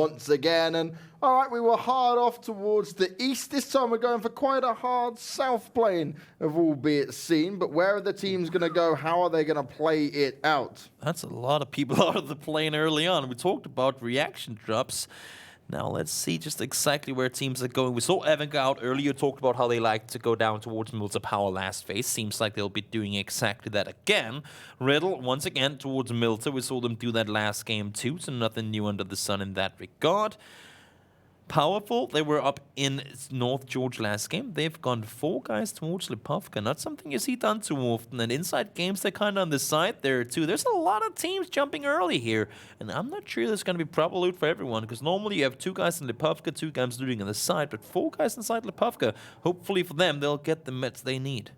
once again. And all right, we were hard off towards the east. This time we're going for quite a hard south plane of all be it seen. But where are the teams going to go? How are they going to play it out? That's a lot of people out of the plane early on. We talked about reaction drops. Now let's see just exactly where teams are going. We saw Avangar out earlier, talked about how they like to go down towards Milta Power last phase. Seems like they'll be doing exactly that again. Riddle, once again, towards Milta. We saw them do that last game too, so nothing new under the sun in that regard. Powerful, they were up in North George last game. They've gone 4 guys towards Lipovka. Not something you see done too often. And Insidegames, they're kind of on the side there too. There's a lot of teams jumping early here. And I'm not sure there's going to be proper loot for everyone. Because normally you have 2 guys in Lipovka, 2 guys looting on the side. But 4 guys inside Lipovka. Hopefully for them, they'll get the meds they need.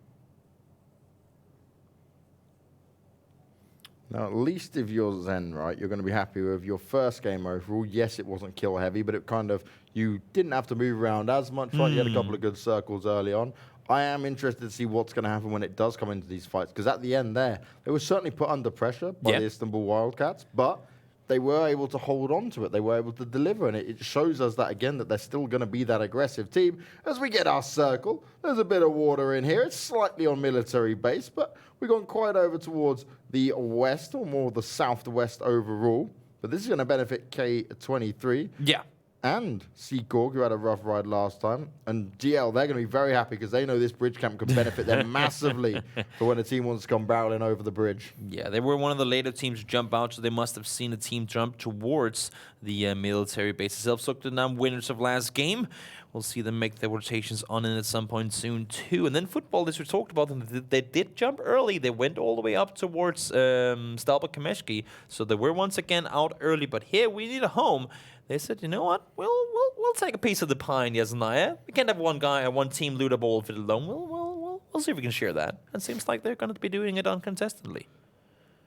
Now, at least if you're Zen, right, you're going to be happy with your first game overall. Yes, it wasn't kill heavy, but it kind of, you didn't have to move around as much, right? You had a couple of good circles early on. I am interested to see what's going to happen when it does come into these fights, because at the end there, they were certainly put under pressure by the Istanbul Wildcats, but they were able to hold on to it. They were able to deliver, and it shows us that, again, that they're still going to be that aggressive team. As we get our circle, there's a bit of water in here. It's slightly on military base, but we've gone quite over towards the west, or more the southwest overall. But this is going to benefit K23. Yeah. And Seekorg, who had a rough ride last time. And GL, they're going to be very happy because they know this bridge camp could benefit them massively for when a team wants to come barreling over the bridge. Yeah, they were one of the later teams to jump out, so they must have seen a team jump towards the military base itself. Zoekt Een Naam, winners of last game. We'll see them make their rotations on in at some point soon too. And then Futbolist, we talked about them. They did jump early. They went all the way up towards Stalba Kameshki. So they were once again out early. But here we need a home. They said, you know what? We'll take a piece of the pie, Yasnaya. We can't have one guy or one team loot a ball of it alone. We'll see if we can share that. It seems like they're going to be doing it uncontestedly.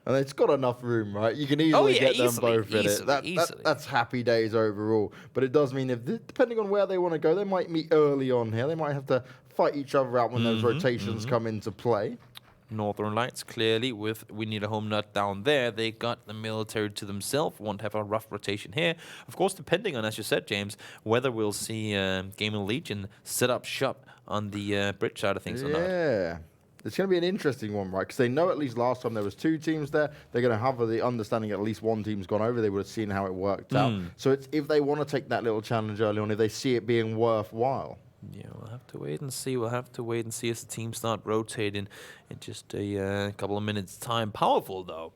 And it's got enough room, right? You can easily get them both in it. That's happy days overall. But it does mean, if depending on where they want to go, they might meet early on here. They might have to fight each other out when those rotations come into play. Northern Lights, clearly, with We Need a Home Nut down there. They got the military to themselves. Won't have a rough rotation here. Of course, depending on, as you said, James, whether we'll see Gamerlegion set up shop on the bridge side of things or not. Yeah. It's going to be an interesting one, right? Because they know at least last time there was 2 teams there. They're going to have the understanding at least one team's gone over. They would have seen how it worked out. So it's, if they want to take that little challenge early on, if they see it being worthwhile. Yeah, we'll have to wait and see. We'll have to wait and see as the teams start rotating in just a couple of minutes' time. Powerful, though.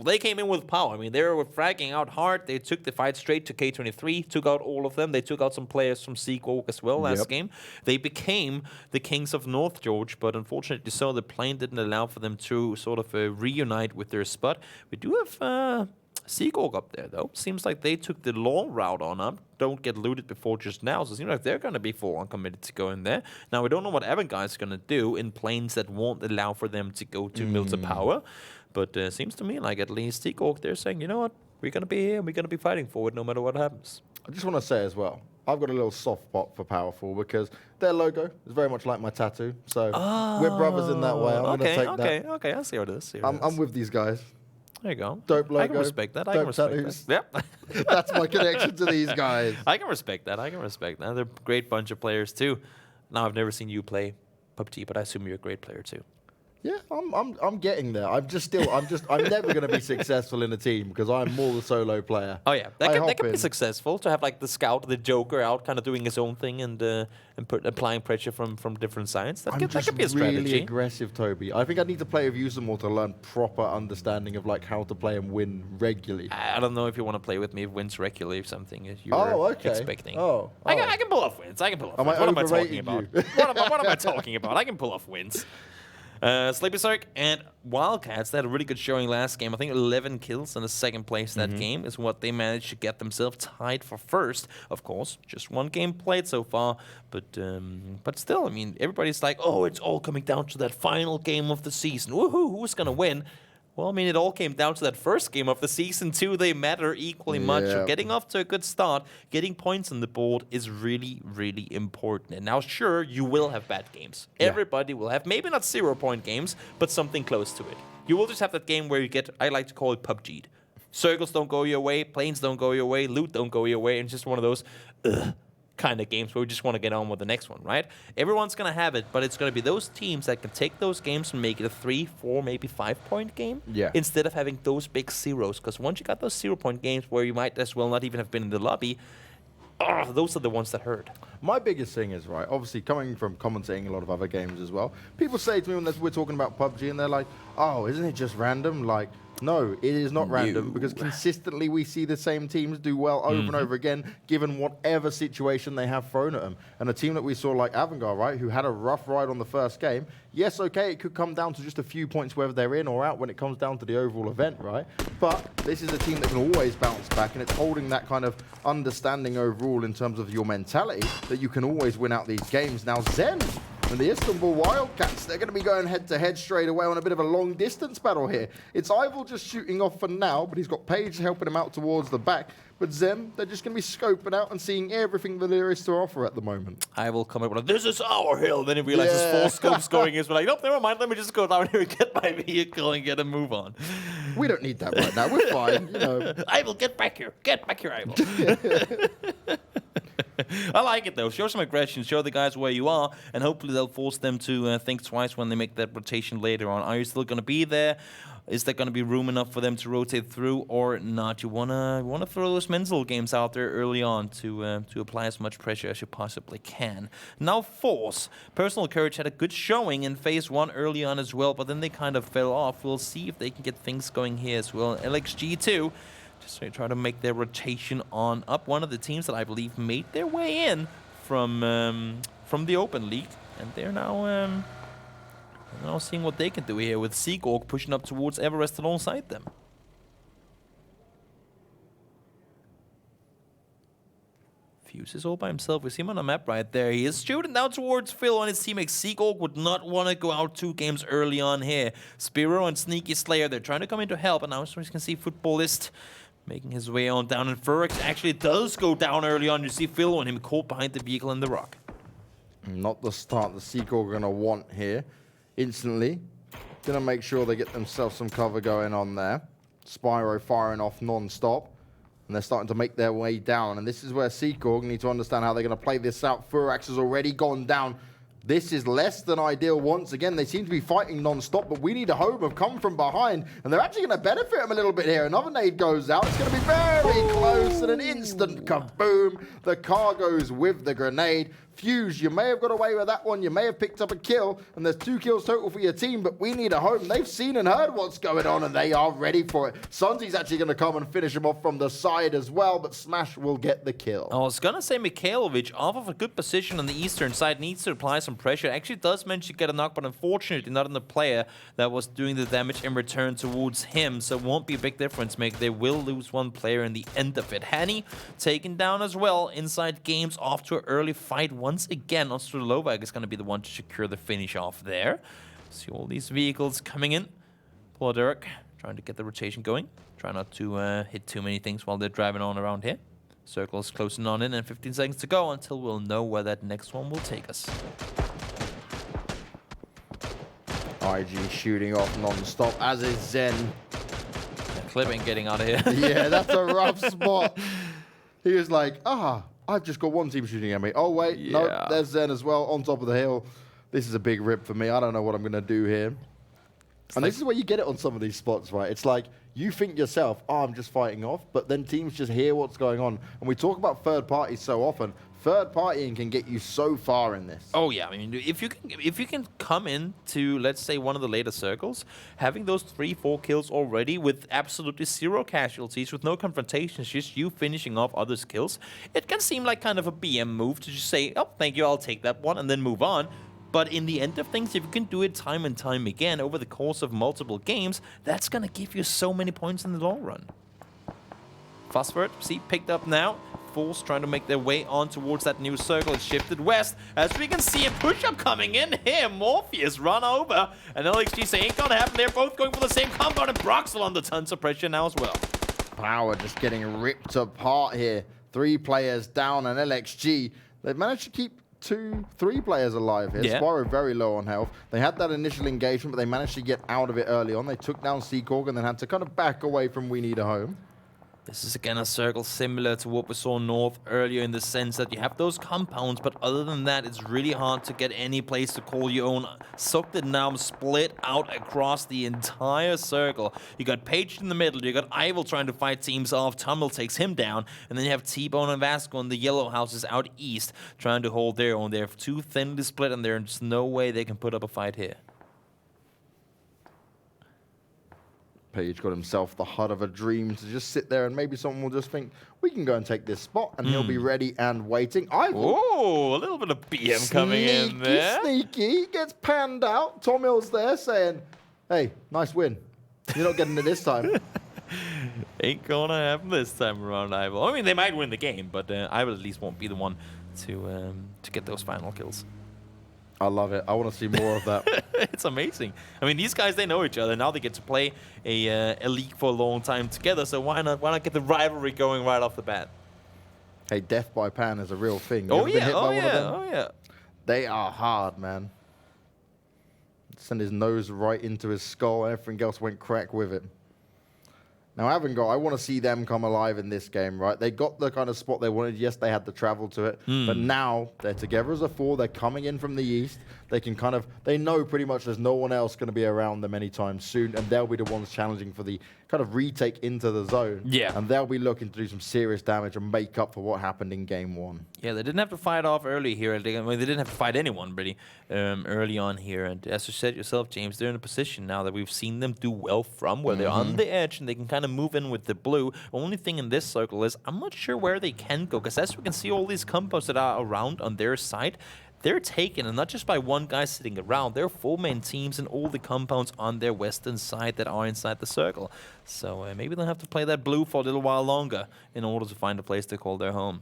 They came in with power. I mean, they were fragging out hard. They took the fight straight to K23, took out all of them. They took out some players from Seekorg as well last game. They became the kings of North George, but unfortunately so, the plane didn't allow for them to sort of reunite with their spot. We do have Seekorg up there, though. Seems like they took the long route on up. Don't get looted before just now, so it seems like they're going to be full on committed to go in there. Now, we don't know what Avangar is going to do in planes that won't allow for them to go to Milta Power. But it seems to me like at least Seekorg, they're saying, you know what, we're going to be here and we're going to be fighting for it no matter what happens. I just want to say as well, I've got a little soft spot for Powerful because their logo is very much like my tattoo. So we're brothers in that way. I'm going to take that. Okay, I see what it is. I'm with these guys. There you go. Dope logo. I can respect that. I can respect tattoos. that. Yep. That's my connection to these guys. I can respect that. They're a great bunch of players too. Now, I've never seen you play PUBG, but I assume you're a great player too. Yeah, I'm getting there. I'm never going to be successful in a team because I'm more the solo player. Oh yeah, that can be successful to have like the scout, the joker out, kind of doing his own thing and applying pressure from different sides. That could be a strategy. Really aggressive, Toby. I think I need to play with you some more to learn proper understanding of like how to play and win regularly. I don't know if you want to play with me wins regularly or something as you were expecting. I can pull off wins. What am I talking about? What am I talking about? I can pull off wins. Sleepy Sark and Wildcats, they had a really good showing last game. I think 11 kills in the second place that game is what they managed to get themselves tied for first. Of course, just one game played so far, but still, I mean, everybody's like, oh, it's all coming down to that final game of the season. Woohoo, who's going to win? Well, I mean, it all came down to that first game of the season, too. They matter equally much. So getting off to a good start, getting points on the board is really, really important. And now, sure, you will have bad games. Everybody will have, maybe not 0-point games, but something close to it. You will just have that game where you get, I like to call it PUBG'd. Circles don't go your way, planes don't go your way, loot don't go your way, and it's just one of those kind of games where we just want to get on with the next one, right? Everyone's going to have it, but it's going to be those teams that can take those games and make it a 3, 4, maybe 5-point game instead of having those big zeros. Because once you got those 0-point games where you might as well not even have been in the lobby, those are the ones that hurt. My biggest thing is, right, obviously coming from commentating a lot of other games as well, people say to me when we're talking about PUBG and they're like, oh, isn't it just random? Like, no, it is not random because consistently we see the same teams do well over and over again, given whatever situation they have thrown at them. And a team that we saw like Avangar, right, who had a rough ride on the first game, yes, okay, it could come down to just a few points whether they're in or out when it comes down to the overall event, right? But this is a team that can always bounce back, and it's holding that kind of understanding overall in terms of your mentality that you can always win out these games. Now, Zen and the Istanbul Wildcats, they're going to be going head-to-head straight away on a bit of a long-distance battle here. It's Ival just shooting off for now, but he's got Paige helping him out towards the back. But Zem, they're just going to be scoping out and seeing everything that there is to offer at the moment. I will come up with, this is our hill. Then he realizes full scope scoring is, we're like, nope, never mind. Let me just go down here and get my vehicle and get a move on. We don't need that right now. We're fine, you know. I will get back here. Get back here, I will. I like it, though. Show some aggression. Show the guys where you are, and hopefully they'll force them to think twice when they make that rotation later on. Are you still going to be there? Is there going to be room enough for them to rotate through or not? You wanna throw those mental games out there early on to apply as much pressure as you possibly can. Now Force. Personal Courage had a good showing in phase 1 early on as well, but then they kind of fell off. We'll see if they can get things going here as well. LXG too. Just try to make their rotation on up. One of the teams that I believe made their way in from the Open League, and they're now seeing what they can do here with Seekorg pushing up towards Everest alongside them. Fuse is all by himself. We see him on the map right there. He is shooting down towards Phil on his teammate. Seekorg would not want to go out 2 games early on here. Spiro and Sneaky Slayer, they're trying to come in to help, and now as you can see Futbolist making his way on down, and Furx actually does go down early on. You see Phil and him caught behind the vehicle in the rock. Not the start the Seekorg are going to want here. Instantly, going to make sure they get themselves some cover going on there. Spyro firing off non-stop, and they're starting to make their way down. And this is where Seekorg need to understand how they're going to play this out. Furax has already gone down. This is less than ideal once again. They seem to be fighting non-stop, but we need a home have come from behind, and they're actually going to benefit them a little bit here. Another nade goes out. It's going to be very close, and an instant kaboom. The car goes with the grenade. Fuse, you may have got away with that one. You may have picked up a kill, and there's 2 kills total for your team, but we need a home. They've seen and heard what's going on, and they are ready for it. Sunsy's actually going to come and finish him off from the side as well, but Smash will get the kill. I was going to say Mikhailovic, off of a good position on the eastern side, needs to apply some pressure. Actually does manage to get a knock, but unfortunately not on the player that was doing the damage in return towards him, so it won't be a big difference maker. They will lose 1 player in the end of it. Hanny taken down as well. Insidegames off to an early fight once again. Ostrolovak is going to be the one to secure the finish off there. See all these vehicles coming in. Poor Derek trying to get the rotation going. Try not to hit too many things while they're driving on around here. Circle is closing on in and 15 seconds to go until we'll know where that next one will take us. IG shooting off non-stop, as is Zen. Clipping getting out of here. Yeah, that's a rough spot. He was like, I've just got 1 team shooting at me. Oh, wait, no, there's Zen as well on top of the hill. This is a big rip for me. I don't know what I'm going to do here. And this is where you get it on some of these spots, right? It's like you think yourself, I'm just fighting off, but then teams just hear what's going on. And we talk about third parties so often. Third partying can get you so far in this. Oh yeah, I mean, if you can come into, let's say, one of the later circles, having those 3-4 kills already with absolutely 0 casualties, with no confrontations, just you finishing off others' kills, it can seem like kind of a BM move to just say, oh, thank you, I'll take that one, and then move on. But in the end of things, if you can do it time and time again over the course of multiple games, that's gonna give you so many points in the long run. Phosphorus, see, picked up now. Force trying to make their way on towards that new circle. It's shifted west. As we can see a push-up coming in here. Morpheus run over. And LXG say ain't gonna happen. They're both going for the same compound. And Broxel under tons of pressure now as well. Power just getting ripped apart here. 3 players down, and LXG, they've managed to keep three players alive here. Yeah. Spyro very low on health. They had that initial engagement, but they managed to get out of it early on. They took down Seekorg and then had to kind of back away from We Need a Home. This is again a circle similar to what we saw north earlier in the sense that you have those compounds, but other than that, it's really hard to get any place to call your own. Zoekt Een Naam split out across the entire circle. You got Page in the middle, you got Ivel trying to fight teams off, Tummel takes him down, and then you have T-Bone and Vasco in the yellow houses out east trying to hold their own. They're too thinly split and there's no way they can put up a fight here. Page got himself the hut of a dream to just sit there and maybe someone will just think, we can go and take this spot, and he'll be ready and waiting. Oh, a little bit of BM coming in there. Sneaky, gets panned out. Tom Hill's there saying, hey, nice win. You're not getting it this time. Ain't gonna happen this time around, Ivel. I mean, they might win the game, but Ivel at least won't be the one to get those final kills. I love it. I want to see more of that. It's amazing. I mean, these guys, they know each other. Now they get to play a league for a long time together, so why not get the rivalry going right off the bat? Hey, death by pan is a real thing. You Oh ever been yeah, hit by oh one of yeah, them? oh yeah. They are hard, man. Send his nose right into his skull, and everything else went crack with it. Now, Avangar, I want to see them come alive in this game, right? They got the kind of spot they wanted. Yes, they had to travel to it. But now they're together as a four. They're coming in from the east. They can kind of, they know pretty much there's no one else going to be around them anytime soon. And they'll be the ones challenging for the kind of retake into the zone. Yeah. And they'll be looking to do some serious damage and make up for what happened in game one. Yeah, they didn't have to fight off early here. They didn't have to fight anyone, really, early on here. And as you said yourself, James, they're in a position now that we've seen them do well from, where they're on the edge and they can kind of move in with the blue. Only thing in this circle is I'm not sure where they can go, because as we can see, all these compounds that are around on their side, they're taken, and not just by one guy sitting around. They're full-main teams and all the compounds on their western side that are inside the circle. So maybe they'll have to play that blue for a little while longer in order to find a place to call their home.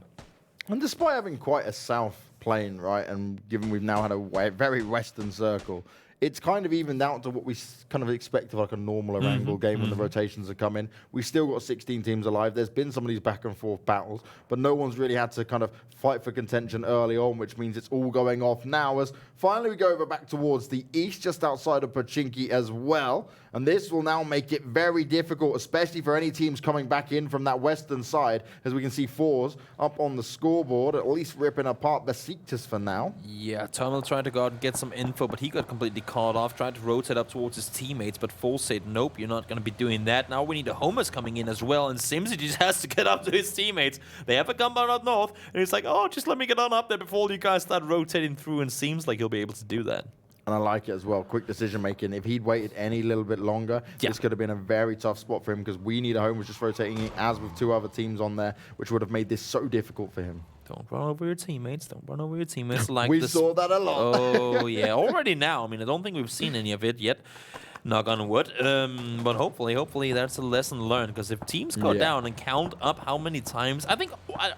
And despite having quite a south plane, right, and given we've now had a very western circle, it's kind of evened out to what we kind of expect of like a normal Erangel game when the rotations are coming. We've still got 16 teams alive. There's been some of these back and forth battles, but no one's really had to kind of fight for contention early on, which means it's all going off now as finally we go over back towards the east, just outside of Pochinki as well. And this will now make it very difficult, especially for any teams coming back in from that western side, as we can see fours up on the scoreboard, at least ripping apart Besiktas for now. Yeah, Tummel tried to go out and get some info, but he got completely caught off, tried to rotate up towards his teammates, but Full said, nope, you're not going to be doing that. Now we need a Homers coming in as well, and Simsy just has to get up to his teammates. They have a compound up north, and he's like, oh, just let me get on up there before you guys start rotating through, and seems like he'll be able to do that. And I like it as well. Quick decision making. If he'd waited any little bit longer, this could have been a very tough spot for him, because We Need a Home was just rotating it as with two other teams on there, which would have made this so difficult for him. Don't run over your teammates. Don't run over your teammates like We this. saw that a lot. Oh, yeah. Already now. I mean, I don't think we've seen any of it yet. Knock on wood. But hopefully that's a lesson learned, because if teams go down and count up how many times, I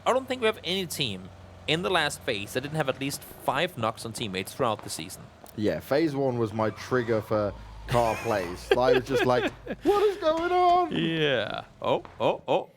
don't think we have any team in the last phase that didn't have at least 5 knocks on teammates throughout the season. Yeah, phase 1 was my trigger for car plays. I was just like, what is going on? Yeah. Oh.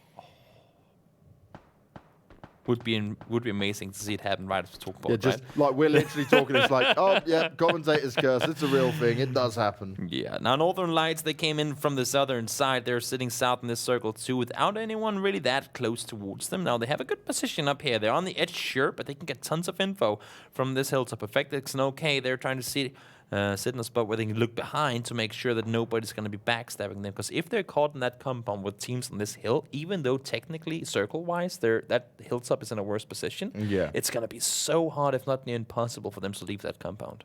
Would be amazing to see it happen right after talk about. Yeah, just like we're literally talking. It's like, oh yeah, commentator's curse. It's a real thing. It does happen. Yeah. Now Northern Lights, they came in from the southern side. They're sitting south in this circle too, without anyone really that close towards them. Now they have a good position up here. They're on the edge, sure, but they can get tons of info from this hilltop. Perfectix and OK, they're trying to sit in a spot where they can look behind to make sure that nobody's going to be backstabbing them. Because if they're caught in that compound with teams on this hill, even though technically circle-wise that hilltop is in a worse position, it's going to be so hard, if not near impossible, for them to leave that compound.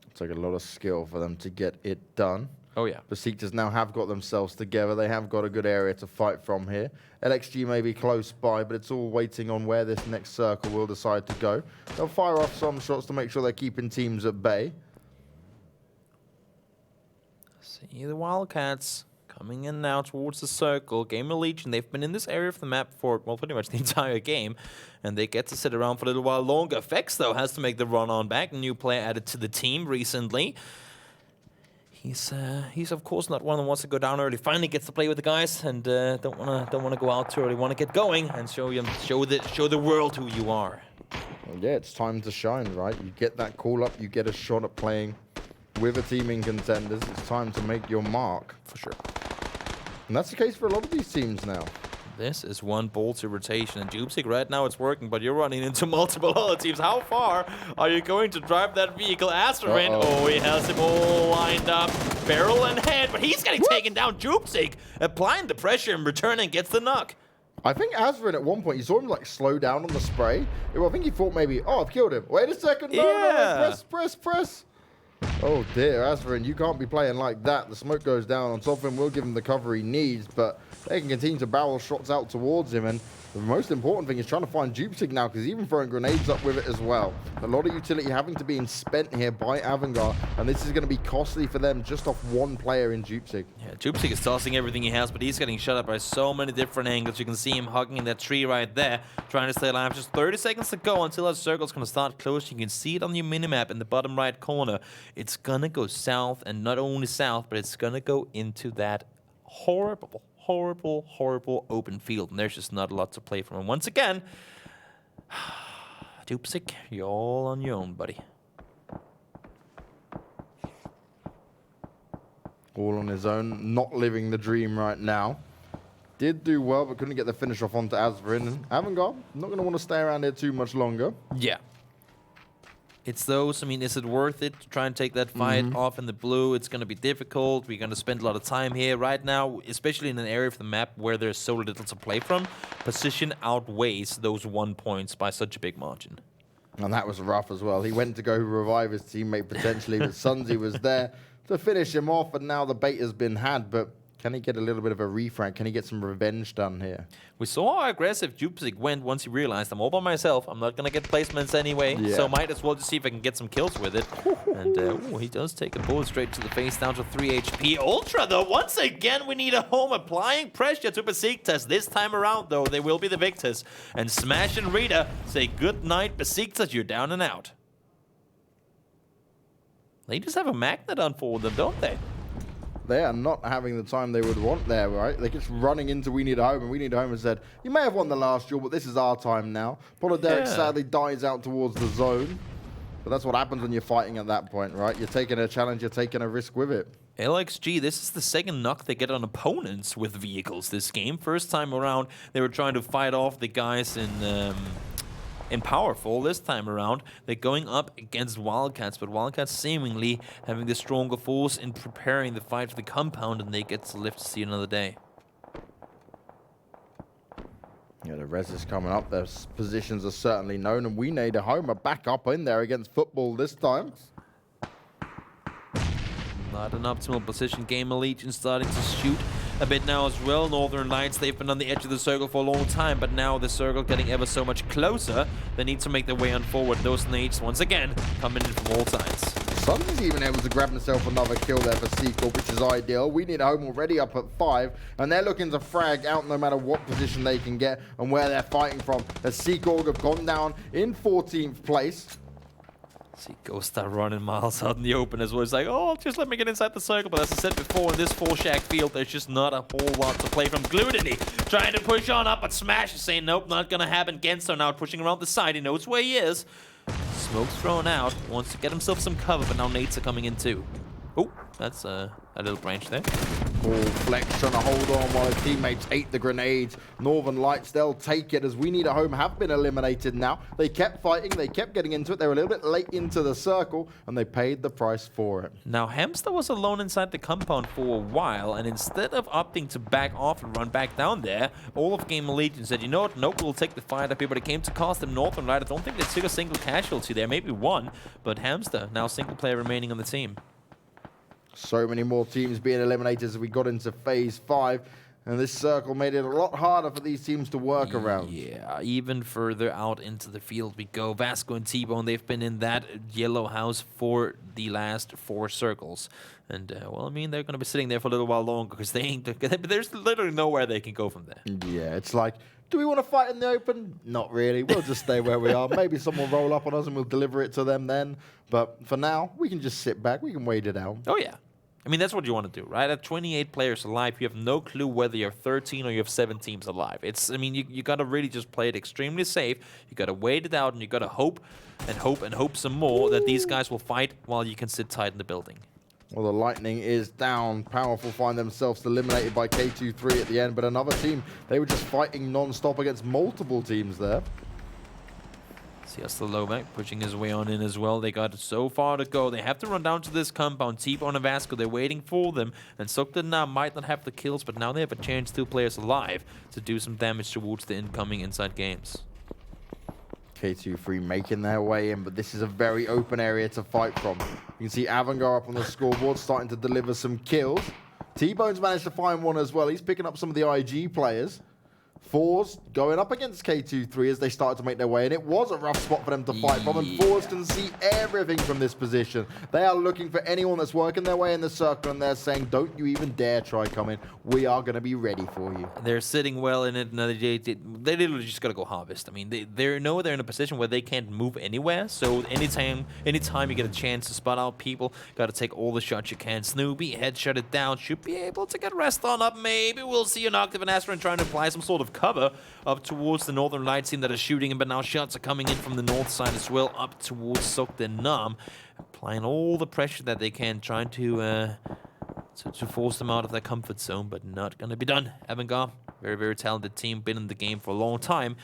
It's like a lot of skill for them to get it done. Oh, yeah. Besiktas now have got themselves together. They have got a good area to fight from here. LXG may be close by, but it's all waiting on where this next circle will decide to go. They'll fire off some shots to make sure they're keeping teams at bay. See the Wildcats coming in now towards the circle. Gamerlegion, they've been in this area of the map for, well, pretty much the entire game, and they get to sit around for a little while longer. Fex, though, has to make the run on back. A new player added to the team recently. He's of course not one that wants to go down early. Finally gets to play with the guys and don't wanna go out too early. Want to get going and show the world who you are. Well, yeah, it's time to shine, right? You get that call up, you get a shot at playing with a team in Contenders. It's time to make your mark. For sure. And that's the case for a lot of these teams now. This is one bolty rotation, and Jupsik right now it's working, but you're running into multiple other teams. How far are you going to drive that vehicle? Asterin, oh, he has him all lined up, barrel and head, but he's getting taken down. Jupsik applying the pressure and returning, gets the knock. I think Asterin at one point, you saw him like slow down on the spray. I think he thought maybe, oh, I've killed him. Wait a second, no, press. Oh dear, Asterin, you can't be playing like that. The smoke goes down on top of him, we'll give him the cover he needs, but they can continue to barrel shots out towards him, and the most important thing is trying to find Jupsik now, because he's even throwing grenades up with it as well. A lot of utility having to be spent here by Avangar, and this is going to be costly for them just off one player in Jupsik. Yeah, Jupsik is tossing everything he has, but he's getting shot at by so many different angles. You can see him hugging that tree right there, trying to stay alive. Just 30 seconds to go until that circle's going to start closing. You can see it on your minimap in the bottom right corner. It's going to go south, and not only south, but it's going to go into that horrible open field, and there's just not a lot to play from. And once again, Jupsik, you're all on your own, buddy. All on his own, not living the dream right now. Did do well, but couldn't get the finish off onto Asterin. And Avangar, not going to want to stay around here too much longer. Yeah. It's those, I mean, is it worth it to try and take that fight off in the blue? It's going to be difficult. We're going to spend a lot of time here. Right now, especially in an area of the map where there's so little to play from, position outweighs those 1 points by such a big margin. And that was rough as well. He went to go revive his teammate potentially, but Sunzi was there to finish him off, and now the bait has been had, but can he get a little bit of a refrag? Can he get some revenge done here? We saw how aggressive Jupsik went once he realized I'm all by myself. I'm not going to get placements anyway, so might as well just see if I can get some kills with it. And ooh, he does take a bullet straight to the face, down to 3 HP. Ultra, though, once again, we need a home applying pressure to Besiktas. This time around, though, they will be the victors. And Smash and Rita say good night, Besiktas, you're down and out. They just have a magnet on for them, don't they? They are not having the time they would want there, right? They're just running into We Need a Home, and We Need a Home has said, you may have won the last duel, but this is our time now. Polyderic sadly dies out towards the zone. But that's what happens when you're fighting at that point, right? You're taking a challenge, you're taking a risk with it. LXG, this is the second knock they get on opponents with vehicles this game. First time around, they were trying to fight off the guys in Powerful. This time around, they're going up against Wildcats, but Wildcats seemingly having the stronger force in preparing the fight for the compound, and they get to live to see another day. Yeah, the res is coming up. Their positions are certainly known, and We Need a Home are back up in there against Football this time. Not an optimal position. Gamerlegion starting to shoot a bit now as well. Northern Lights, they've been on the edge of the circle for a long time, but now the circle getting ever so much closer. They need to make their way on forward. Those nades, once again, coming in from all sides. Sun's even able to grab himself another kill there for Seekorg, which is ideal. We Need a Home already up at 5, and they're looking to frag out no matter what position they can get and where they're fighting from. As Seekorg have gone down in 14th place. Seekorg start running miles out in the open as well. It's like, oh, just let me get inside the circle. But as I said before, in this 4-shack field, there's just not a whole lot to play from. Glutiny trying to push on up, but Smash is saying, nope, not going to happen. Genso now pushing around the side. He knows where he is. Smoke's thrown out. Wants to get himself some cover, but now nades are coming in too. Oh, that's a little branch there. Ball Flex trying to hold on while his teammates ate the grenades. Northern Lights, they'll take it as We Need a Home have been eliminated now. They kept fighting, they kept getting into it. They were a little bit late into the circle, and they paid the price for it. Now, Hamster was alone inside the compound for a while, and instead of opting to back off and run back down there, all of Gamerlegion said, you know what, nope, we'll take the fight up here, but it came to cost them Northern Light. I don't think they took a single casualty there, maybe one, but Hamster, now single player remaining on the team. So many more teams being eliminated as we got into phase 5. And this circle made it a lot harder for these teams to work around. Yeah, even further out into the field we go. Vasco and T-Bone, they've been in that yellow house for the last 4 circles. And, well, I mean, they're going to be sitting there for a little while longer because there's literally nowhere they can go from there. Yeah, it's like, do we want to fight in the open? Not really. We'll just stay where we are. Maybe someone will roll up on us and we'll deliver it to them then. But for now, we can just sit back. We can wait it out. Oh, yeah. I mean, that's what you want to do, right? At 28 players alive, you have no clue whether you have 13 or you have 7 teams alive. I mean, you got to really just play it extremely safe. You got to wait it out, and you got to hope and hope and hope some more that these guys will fight while you can sit tight in the building. Well, the Lightning is down. Powerful find themselves eliminated by K23 at the end, but another team, they were just fighting non-stop against multiple teams there. Siastalobek pushing his way on in as well. They got so far to go. They have to run down to this compound. T-Bone and Vasco, they're waiting for them. And Zoekt Een Naam might not have the kills, but now they have a chance, 2 players alive, to do some damage towards the incoming Insidegames. K23 making their way in, but this is a very open area to fight from. You can see Avangar up on the scoreboard starting to deliver some kills. T-Bone's managed to find one as well. He's picking up some of the IG players. Forze going up against K23 as they started to make their way, and it was a rough spot for them to fight from, and Forze can see everything from this position. They are looking for anyone that's working their way in the circle, and they're saying, don't you even dare try come in. We are going to be ready for you. They're sitting well in it, and they literally just got to go harvest. I mean, they know they're in a position where they can't move anywhere, so anytime you get a chance to spot out people, got to take all the shots you can. Snoopy, headshot it down, should be able to get rest on up. Maybe we'll see an Octave and Aspirin trying to apply some sort of cover up towards the Northern Lights team that is shooting him, but now shots are coming in from the north side as well, up towards Zoekt Een Naam, applying all the pressure that they can, trying to force them out of their comfort zone, but not going to be done. Avangar, very, very talented team, been in the game for a long time,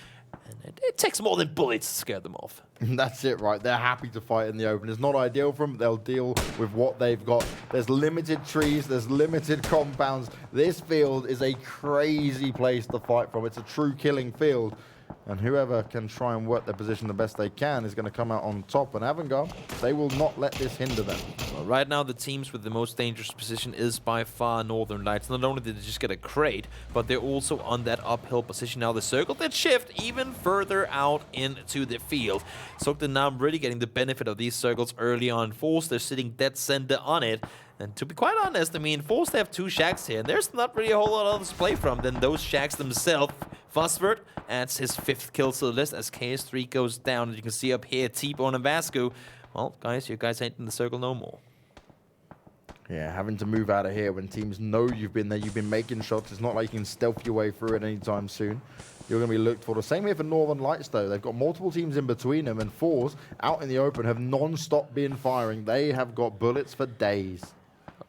and it takes more than bullets to scare them off. That's it, right? They're happy to fight in the open. It's not ideal for them. They'll deal with what they've got. There's limited trees. There's limited compounds. This field is a crazy place to fight from. It's a true killing field. And whoever can try and work their position the best they can is going to come out on top. And Avangar, they will not let this hinder them. Well, right now, the teams with the most dangerous position is by far Northern Lights. Not only did they just get a crate, but they're also on that uphill position. Now the circle that shift even further out into the field. Zoekt Een Naam really getting the benefit of these circles early on. Force, they're sitting dead center on it. And to be quite honest, I mean, Force, they have 2 shacks here, and there's not really a whole lot else to play from than those shacks themselves. Fussford adds his 5th kill to the list as KS3 goes down. As you can see up here, T-Bone and Vasco. Well, guys, you guys ain't in the circle no more. Yeah, having to move out of here when teams know you've been there, you've been making shots. It's not like you can stealth your way through it anytime soon. You're going to be looked for. The same here for Northern Lights, though. They've got multiple teams in between them, and Forze out in the open have non-stop been firing. They have got bullets for days.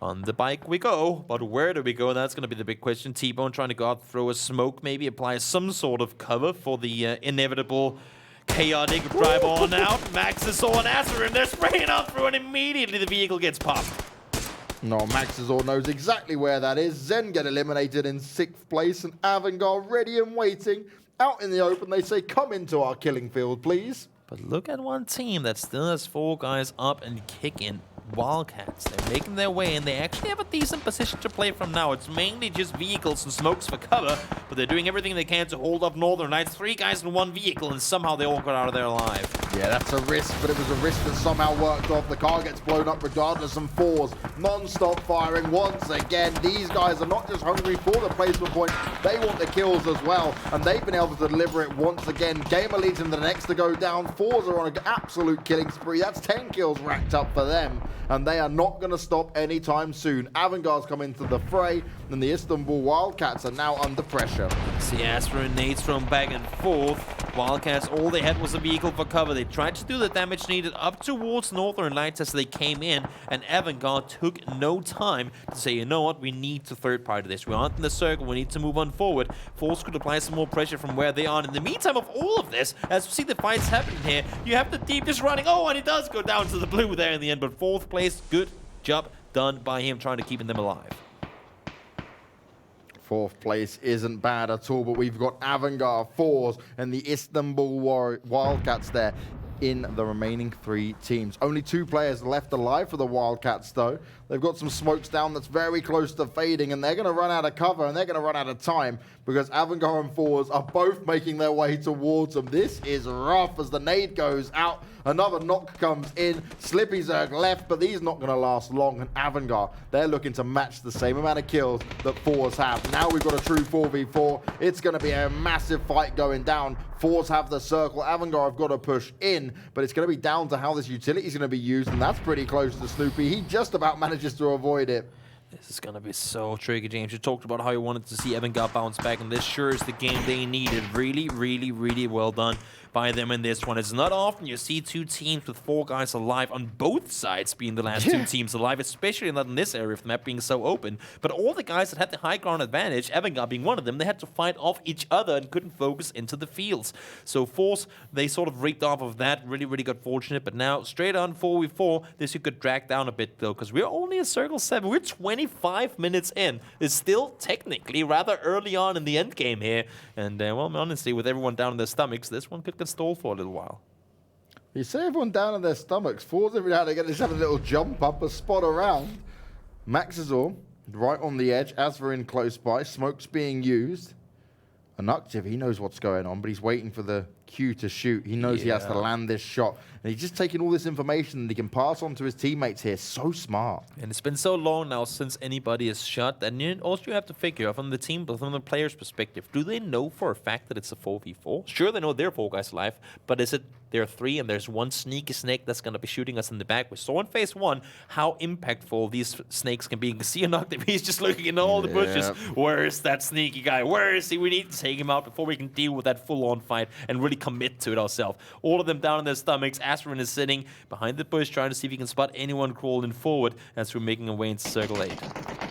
On the bike we go, but where do we go? That's going to be the big question. T-Bone trying to go out, throw a smoke, maybe apply some sort of cover for the inevitable chaotic drive on out. Maxis on Aster, and they're spraying out through, and immediately the vehicle gets popped. No, Maxis knows exactly where that is. Zen get eliminated in 6th place, and Avangar ready and waiting. Out in the open, they say, come into our killing field, please. But look at one team that still has 4 guys up and kicking. Wildcats. They're making their way, and they actually have a decent position to play from now. It's mainly just vehicles and smokes for cover, but they're doing everything they can to hold up Northern Lights. 3 guys in 1 vehicle, and somehow they all got out of there alive. Yeah, that's a risk, but it was a risk that somehow worked off. The car gets blown up regardless, and Forze non-stop firing once again. These guys are not just hungry for the placement point, they want the kills as well, and they've been able to deliver it once again. Gamerlegion the next to go down. Forze are on an absolute killing spree. That's 10 kills racked up for them, and they are not going to stop anytime soon. Avangar's come into the fray, and the Istanbul Wildcats are now under pressure. See Astra and nades thrown back and forth. Wildcats, all they had was a vehicle for cover. They tried to do the damage needed up towards Northern Lights as they came in, and Avangar took no time to say, you know what, we need to third party this. We aren't in the circle, we need to move on forward. Force could apply some more pressure from where they are. In the meantime of all of this, as we see the fights happening here, you have the Deep just running. Oh, and it does go down to the blue there in the end, but 4th place, good job done by him trying to keep them alive. 4th place isn't bad at all, but we've got Avangar, Forze, and the Istanbul Wildcats there in the remaining 3 teams. Only 2 players left alive for the Wildcats, though. They've got some smokes down that's very close to fading, and they're going to run out of cover, and they're going to run out of time, because Avangar and Forze are both making their way towards them. This is rough as the nade goes out. Another knock comes in. Slippy Zerg left, but these not going to last long. And Avangar, they're looking to match the same amount of kills that Forze have. Now we've got a true 4v4. It's going to be a massive fight going down. Forze have the circle. Avangar have got to push in, but it's going to be down to how this utility is going to be used, and that's pretty close to Snoopy. He just about manages to avoid it. This is going to be so tricky, James. You talked about how you wanted to see Avangar bounce back, and this sure is the game they needed. Really, really, really well done by them in this one. It's not often you see two teams with 4 guys alive on both sides being the last 2 teams alive, especially not in this area of the map being so open. But all the guys that had the high ground advantage, Avangar being one of them, they had to fight off each other and couldn't focus into the fields. So Force, they sort of reeked off of that, really, really got fortunate. But now, straight on 4v4, this you could drag down a bit, though, because we're only in Circle 7. We're 25 minutes in. It's still technically rather early on in the end game here. And, well, honestly, with everyone down in their stomachs, this one could get stalled for a little while. You say everyone down on their stomachs. Force every now and again just have a little jump up, a spot around. Max is all right on the edge. Azvarin close by. Smoke's being used. Inactive, he knows what's going on, but he's waiting for the cue to shoot. He knows he has to land this shot. And he's just taking all this information that he can pass on to his teammates here. So smart. And it's been so long now since anybody is shot. And also you have to figure, from the team, but from the player's perspective, do they know for a fact that it's a 4v4? Sure, they know there are 4 guys alive, but is it there are 3 and there's one sneaky snake that's going to be shooting us in the back? We saw in phase 1 how impactful these snakes can be. You can see Inactive, he's just looking in all the bushes. Where is that sneaky guy? Where is he? We need to take him out before we can deal with that full-on fight and really commit to it ourselves. All of them down on their stomachs. Azvarin is sitting behind the bush trying to see if he can spot anyone crawling forward as we're making our way into Circle 8.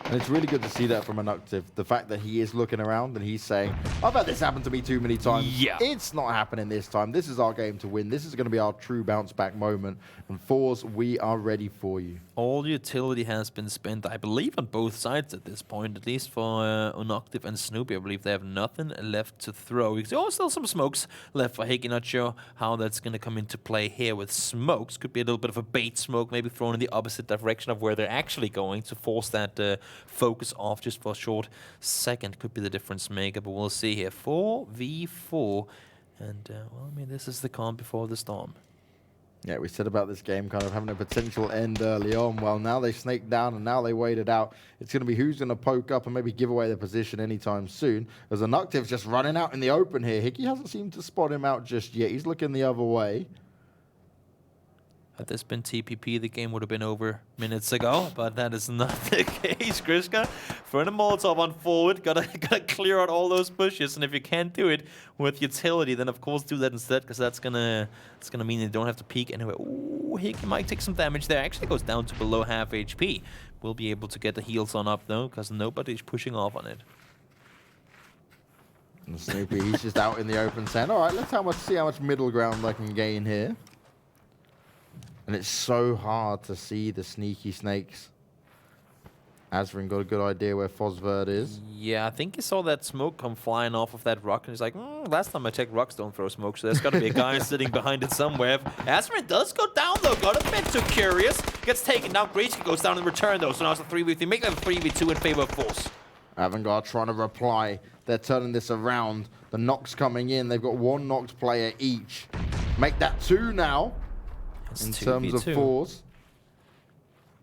And it's really good to see that from Inactive. The fact that he is looking around and he's saying, I've had this happen to me too many times. Yeah. It's not happening this time. This is our game to win. This is going to be our true bounce back moment. And Force, we are ready for you. All utility has been spent, I believe, on both sides at this point, at least for Inactive and Snoopy. I believe they have nothing left to throw. Oh, still some smokes left for Hickey. Not sure how that's going to come into play here with smokes. Could be a little bit of a bait smoke, maybe thrown in the opposite direction of where they're actually going to force that focus off just for a short second. Could be the difference maker, but we'll see here. 4v4. And, well, I mean, this is the calm before the storm. Yeah, we said about this game kind of having a potential end early on. Well, now they snaked down and now they waited out. It's going to be who's going to poke up and maybe give away their position anytime soon. As Inactive's just running out in the open here. Hickey hasn't seemed to spot him out just yet. He's looking the other way. Had this been TPP, the game would have been over minutes ago, but that is not the case. Grishka throwing a Molotov on forward, gotta clear out all those bushes, and if you can't do it with utility, then of course do that instead, because it's gonna mean you don't have to peek anyway. Ooh, he might take some damage there. Actually goes down to below half HP. We'll be able to get the heals on up though, because nobody's pushing off on it. And Snoopy, he's just out in the open saying, all right, let's see how much middle ground I can gain here. And it's so hard to see the sneaky snakes. Azvarin got a good idea where Fosverd is. Yeah, I think he saw that smoke come flying off of that rock, and he's like, last time I checked, rocks don't throw smoke, so there's got to be a guy sitting behind it somewhere. Azvarin does go down, though. Got a bit too curious. Gets taken down. Grishka goes down in return, though, so now it's a 3v3. Make that a 3v2 in favor of Force. Avangar trying to reply. They're turning this around. The knocks coming in. They've got 1 knocked player each. Make that 2 now. It's in 2v2. Terms of Force.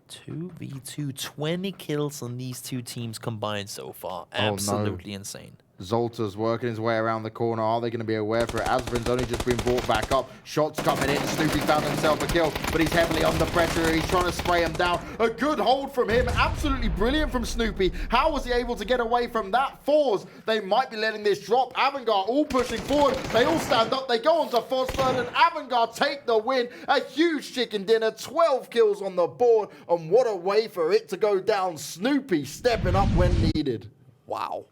2v2, 20 kills on these 2 teams combined so far. Absolutely insane. Zolta's working his way around the corner. Are they going to be aware for it? Azvarin's only just been brought back up. Shots coming in. Snoopy found himself a kill, but he's heavily under pressure. He's trying to spray him down. A good hold from him. Absolutely brilliant from Snoopy. How was he able to get away from that? Force, they might be letting this drop. Avangar all pushing forward. They all stand up. They go on to Fosford, and Avangar take the win. A huge chicken dinner. 12 kills on the board, and what a way for it to go down. Snoopy stepping up when needed. Wow.